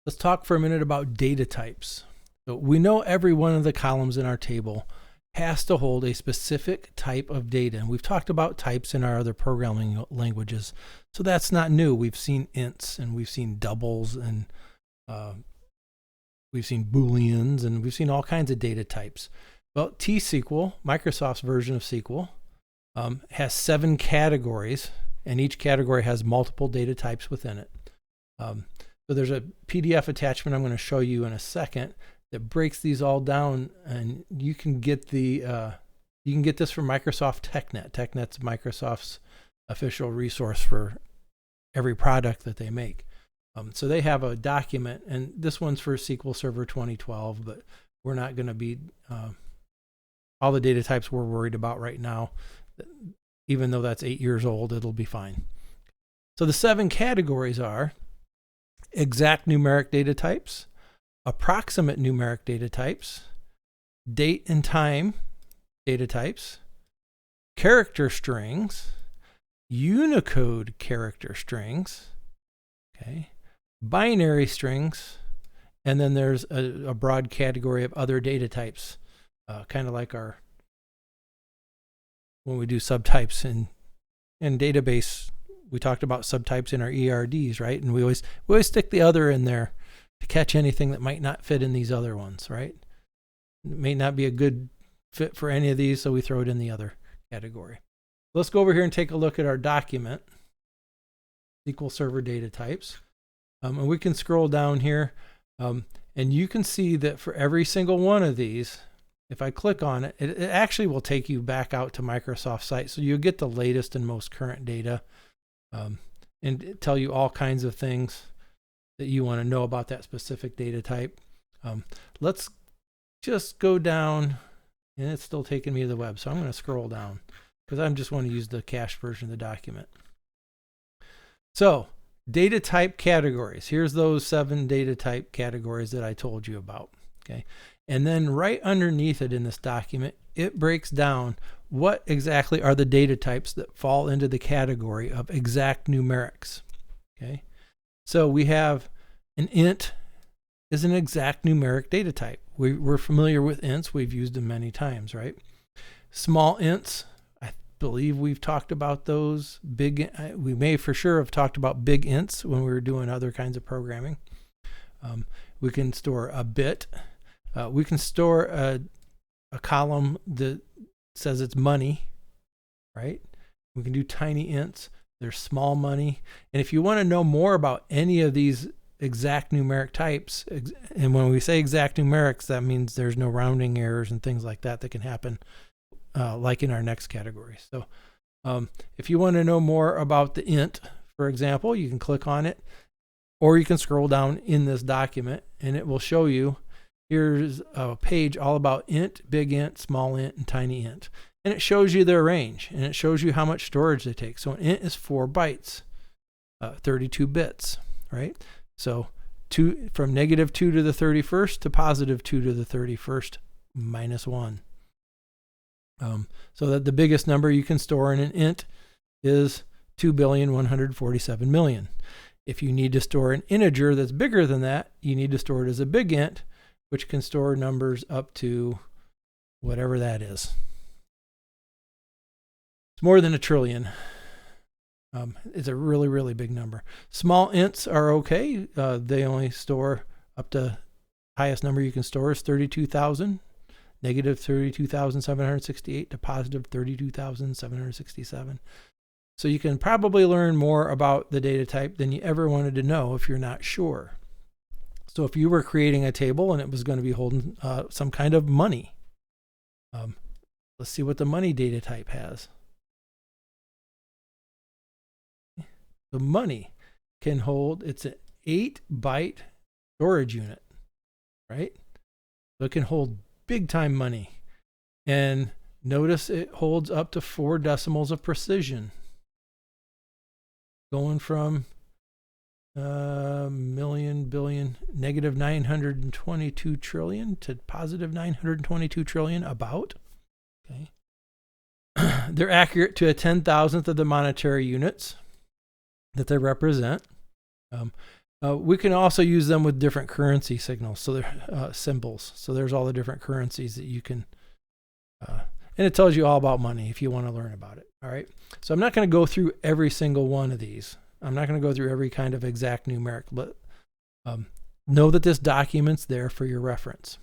Let's talk for a minute about data types. So we know every one of the columns in our table has to hold a specific type of data. And we've talked about types in our other programming languages. So that's not new. We've seen ints and we've seen doubles and we've seen booleans and we've seen all kinds of data types. Well, T-SQL, Microsoft's version of SQL, has 7 categories, and each category has multiple data types within it. So there's a PDF attachment I'm going to show you in a second that breaks these all down, and you can get this from Microsoft TechNet. TechNet's Microsoft's official resource for every product that they make. So they have a document, and this one's for SQL Server 2012, but we're not going to be all the data types we're worried about right now. Even though that's 8 years old, it'll be fine. So the 7 categories are exact numeric data types, approximate numeric data types, date and time data types, character strings, Unicode character strings, okay, binary strings, and then there's a broad category of other data types, kind of like when we do subtypes in database. We talked about subtypes in our ERDs, right? And we always stick the other in there to catch anything that might not fit in these other ones, right? It may not be a good fit for any of these, so we throw it in the other category. Let's go over here and take a look at our document, SQL Server data types. And we can scroll down here, and you can see that for every single one of these, if I click on it, it actually will take you back out to Microsoft site. So you'll get the latest and most current data, and tell you all kinds of things that you want to know about that specific data type. Let's just go down, and it's still taking me to the web. So I'm going to scroll down because I just want to use the cached version of the document. So data type categories. Here's those 7 data type categories that I told you about. Okay. And then right underneath it in this document, it breaks down what exactly are the data types that fall into the category of exact numerics. Okay. So we have an int is an exact numeric data type. We're familiar with ints. We've used them many times, right? Small ints, I believe we've talked about those. We may for sure have talked about big ints when we were doing other kinds of programming. We can store a bit. We can store a column that says it's money, right? We can do tiny ints. There's small money. And if you want to know more about any of these exact numeric types, and when we say exact numerics, that means there's no rounding errors and things like that can happen, like in our next category. So if you want to know more about the int, for example, you can click on it, or you can scroll down in this document and it will show you. Here's a page all about int, big int, small int, and tiny int. And it shows you their range, and it shows you how much storage they take. So an int is 4 bytes, 32 bits, right? So from -2 to the 31st to +2 to the 31st minus 1. So that the biggest number you can store in an int is 2,147,000,000. If you need to store an integer that's bigger than that, you need to store it as a big int, which can store numbers up to whatever that is. It's more than 1 trillion. It's a really, really big number. Small ints are okay. They only store up to highest number you can store is 32,000, negative 32,768 to positive 32,767. So you can probably learn more about the data type than you ever wanted to know if you're not sure. So if you were creating a table and it was going to be holding some kind of money, let's see what the money data type has. The money can hold, it's an 8-byte storage unit, right? So it can hold big time money. And notice it holds up to 4 decimals of precision. Going from million, billion, negative 922 trillion to positive 922 trillion about. Okay. They're accurate to a 10,000th of the monetary units that they represent. We can also use them with different currency signals, so they're symbols. So there's all the different currencies that you can, and it tells you all about money if you want to learn about it. All right. So I'm not going to go through every single one of these. I'm not going to go through every kind of exact numeric, but know that this document's there for your reference.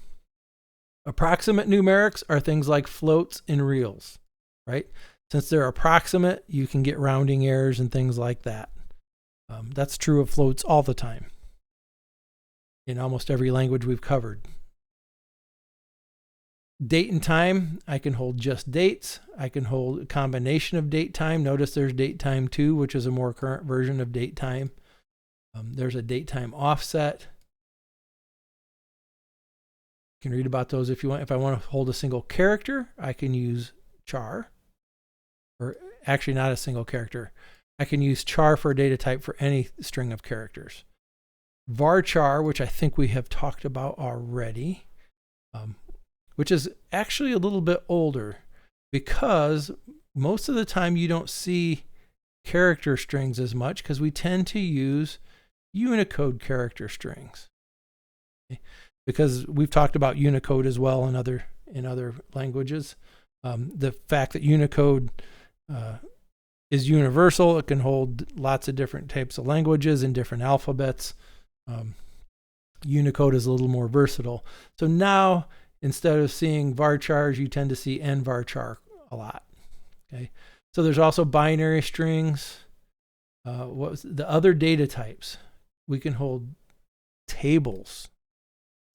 Approximate numerics are things like floats and reals, right? Since they're approximate, you can get rounding errors and things like that. That's true of floats all the time in almost every language we've covered. Date and time, I can hold just dates. I can hold a combination of date time. Notice there's date time 2, which is a more current version of date time. There's a date time offset. You can read about those if you want. If I want to hold a single character, I can use char, or actually not a single character. I can use char for a data type for any string of characters. Varchar, which I think we have talked about already, which is actually a little bit older because most of the time you don't see character strings as much because we tend to use Unicode character strings. Okay? Because we've talked about Unicode as well in other languages. The fact that Unicode is universal. It can hold lots of different types of languages and different alphabets. Unicode is a little more versatile. So now, instead of seeing varchars, you tend to see nvarchar a lot. Okay. So there's also binary strings. What was the other data types? We can hold tables.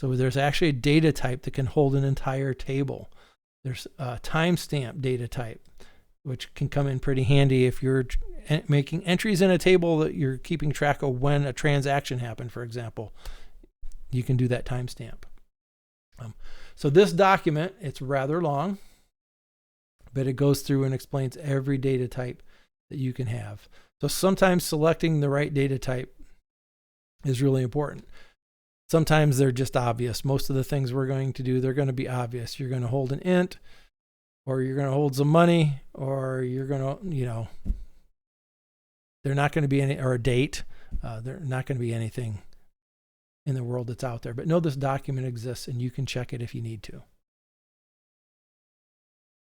So there's actually a data type that can hold an entire table. There's a timestamp data type, which can come in pretty handy if you're making entries in a table that you're keeping track of when a transaction happened, for example. You can do that timestamp. So this document, it's rather long, but it goes through and explains every data type that you can have. So sometimes selecting the right data type is really important. Sometimes they're just obvious. Most of the things we're going to do, they're going to be obvious. You're going to hold an int, or you're going to hold some money, or you're going to, they're not going to be any, or a date. They're not going to be anything in the world that's out there. But know this document exists, and you can check it if you need to.